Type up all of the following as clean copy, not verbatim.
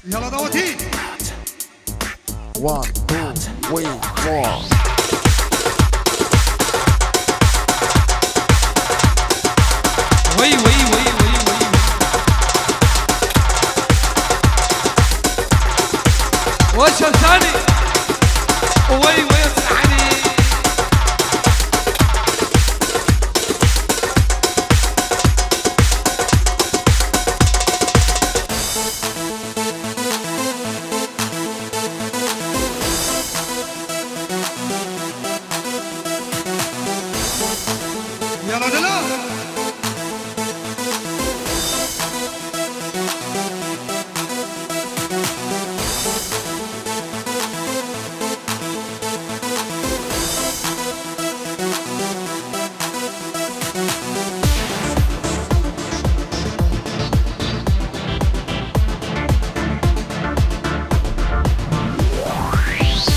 يلا دوتي 1 2 3 4 وي وي وي وي وي وش ثاني وي وي صحني يلا دلا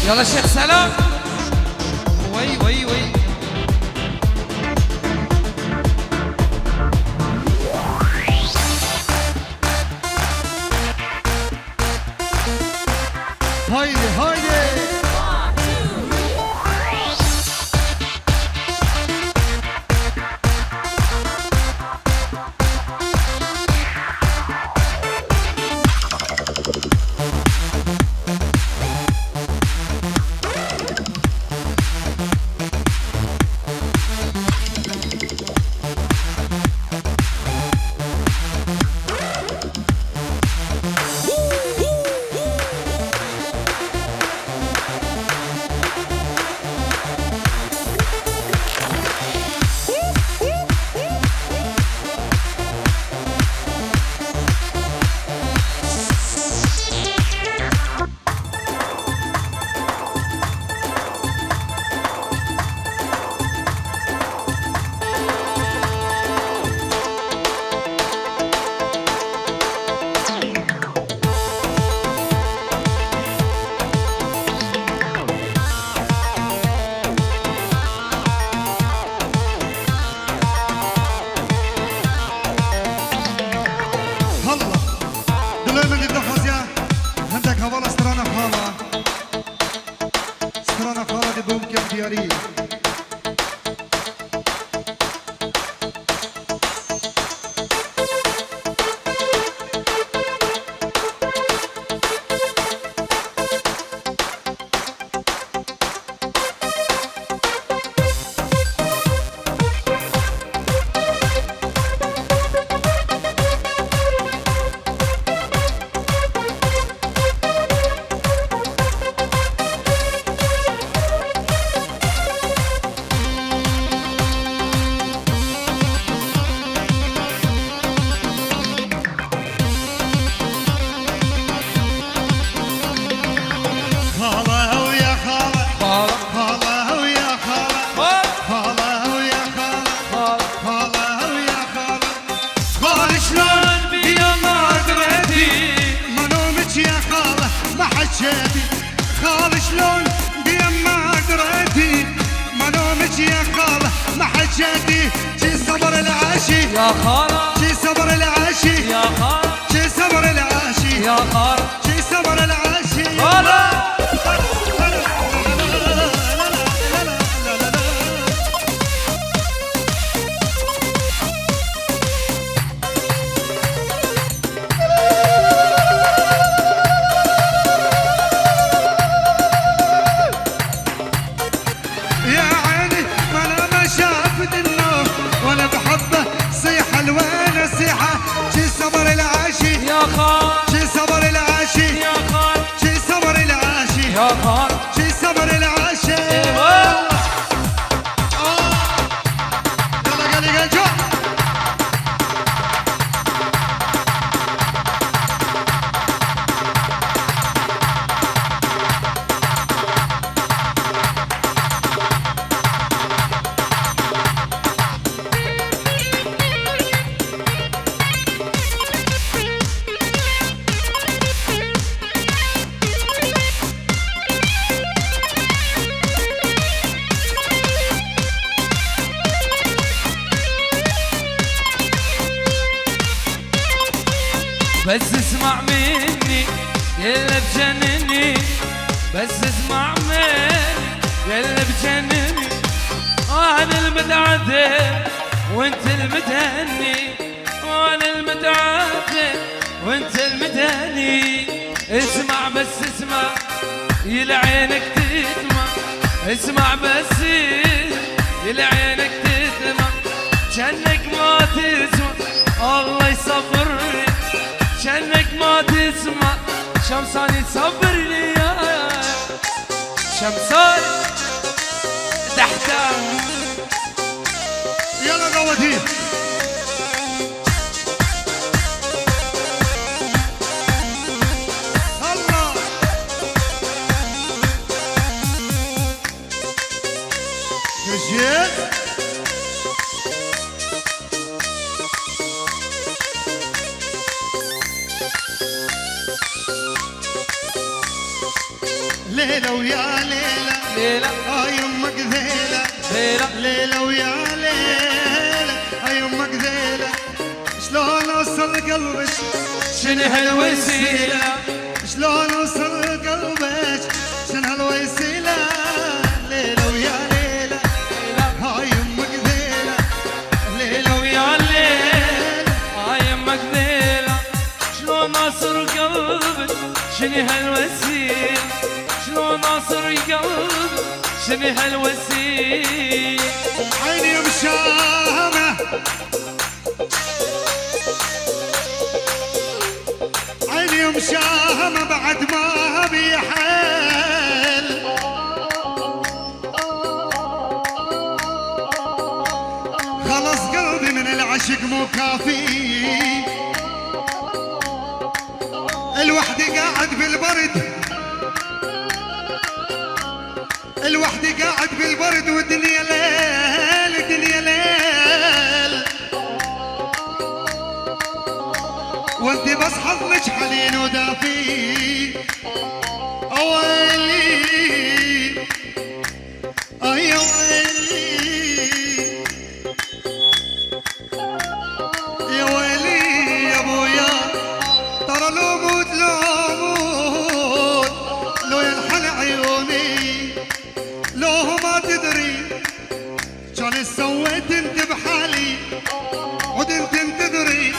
يلا شيخ سلام وي وي وي هايدي هايدي هلا دلوي من قد خزيا عندك هوالا سترانا خالا سترانا خالا دي بوم كيف دياري خالا ويا خالا خالا ويا خالا خالا ويا خالا خالا ويا خالا خال شلون بيا ما دريتي ما نومك يا خاله ما حجيتي خال شلون بيا ما دريتي ما نومك يا خاله ما حجيتي شي صبر العاشي يا خالة شي صبر العاشي يا خالة شي صبر العاشي يا خالة شي صبر العاشي خالة يا عيني ما انا ما شافت النور وانا بحبه صيح الوقت اسمع مني يلا بجنني بس اسمع مني يلا بجنني انا المتعذب وانت المتهني وانا المتعذب وانت المتهني اسمع بس اسمع يلا عينك تدمع اسمع بس يلا عينك تدمع جنك ما تسمع الله يصبرني جنك ما تسمع شمساني تصبرني يا شمساني تحتاج يلا قوتي الله رجيت ليلة ويا ليلة ليلة يمك ذيلة ليلة ليلة ويا ليلة يمك ذيلة شلون اوصل قلبك شنو هالوسيلة شلون اوصل قلبك شنو هالوسيلة ليلة ويا ليلة يمك ذيلة ليلة ويا الليل يمك ذيلة شلون اصر قلبك شنو هالوسيلة شلون اصر قلبك شنو هالوسيلة عيني مشامة عيني مشامة بعد ما بيحل خلص قلبي من العشق مو كافي الوحدي قاعد بالبرد الوحدي قاعد بالبرد والدنيا ليل الدنيا ليل وانت بس حظك حنين ودافي اويلي يا ويلي يا ويلي يا ابويا ترى لو موت لو موت لو ينحل عيوني لو ما تدري كان سويت انت بحالي عد انت تدري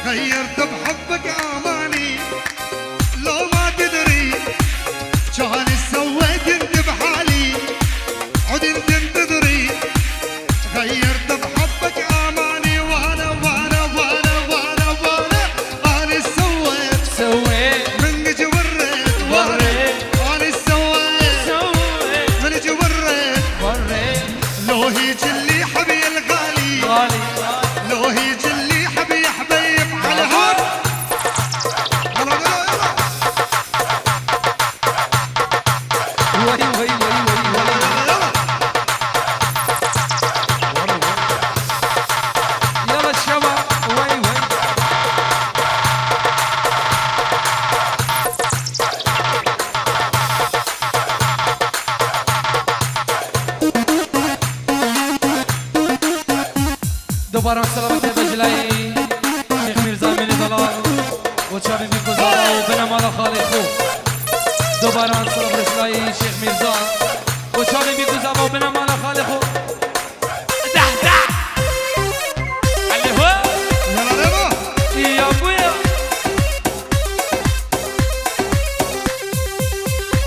غيرت بحبك اماني لو ما تدري كان سويت انت بحالي عد انت تدري غيرت بحبك اماني وانا وانا وانا وانا وانا انا سويت من جوريت وريت انا سويت من جوريت لو هيجي اللي حبي الغالي لو هيجي اللي حبي حبيب على هون يلا يلا وي وي وي وي يلا الشباب وي وي دوباره سلامت بجلای شیخ میرزا منی دلال و چابی میگذارا و بنام على خالق خو دوباره سلامت بجلای شیخ میرزا و چابی میگذارا و بنام على خالق خو ده ده اللي هو يلا يلا يا ابويا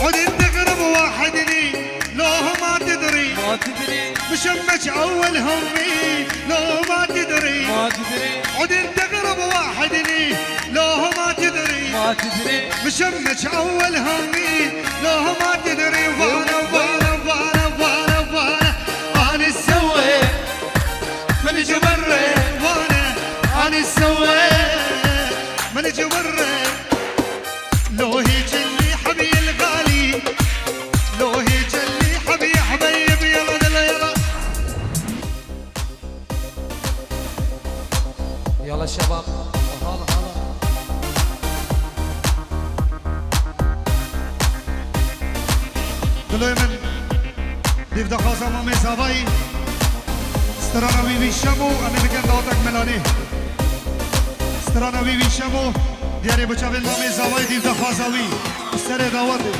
عد انت قرب واحد لي لو ما تدري ما تدري مشمك اول همي لو ما تدري ما تدري عد انت قرب واحد لي لو ما تدري ما تدري مشمك اول همي لو ما تدري وانا وانا وانا وانا وانا انا سويت من جبرت وانا انا سويت من جبرت لو هيجي اللي حبي الغالي لو هيجي اللي حبي حبيب يلا يلا يلا يلا الشباب هلا هلا دلومن دیو خواستم همه سوایی سترانوی بیشمو امی بگن دادک ملانی سترانوی بیشمو دیاری بچه به نام زوای دیو دخوازاوی سر دعوته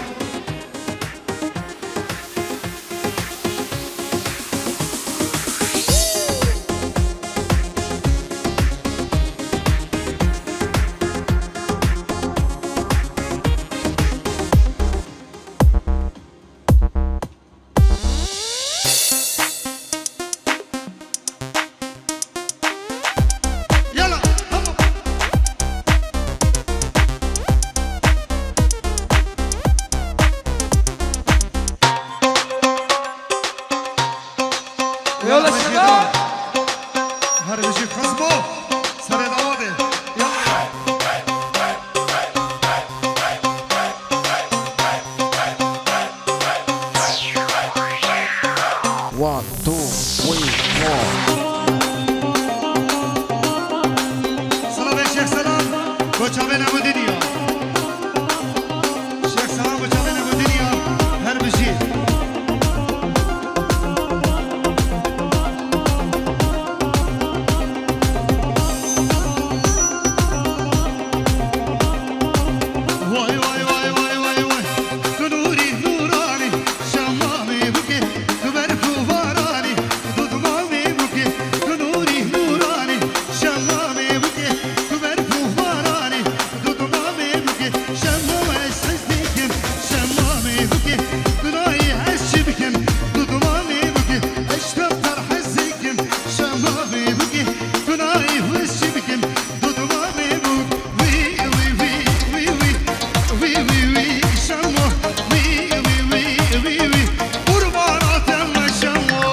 يلا هم يلا شباب هر بشي خصبو سر دعوته يلا 1, 2, 3, 4. سلام شیخ سلام بچه نبو دنیا شیخ سلام بچه نبو دنیا هر بشی وای وای وای وای وای وای تو نوری نورانی شمامی بکی تو برف و بارانی تو دماغی بکی تو نوری نورانی شمامی بکی تو برف و بارانی تو دماغی بکی شمام اشتش دیکن شمامی بکی تو نایی هشی بکن تو دماغی بکی اشتم تر حزیکن شمامی بکی تو نایی هشی بکن تو دماغی بک وی وی وی وی وی وی وی وی شمو وی وی وی وی وی قرباناتم شمو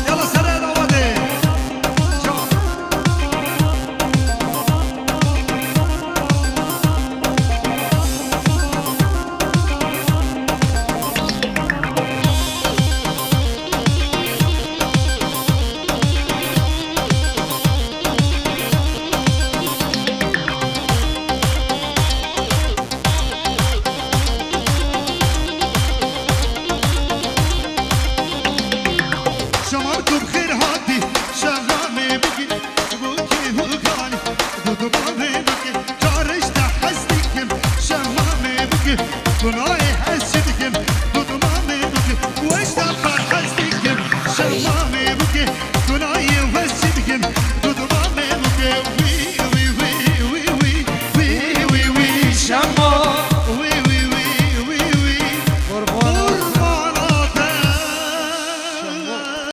يلا سر دعوته جان شماركم خير هادي شغامي بكي بوكي بوكاني دودو بابي بكي جارش تحزدكم شغامي بكي دوناي حسدكم دودو مامي بكي وش تفر حزدكم شغامي بكي دوناي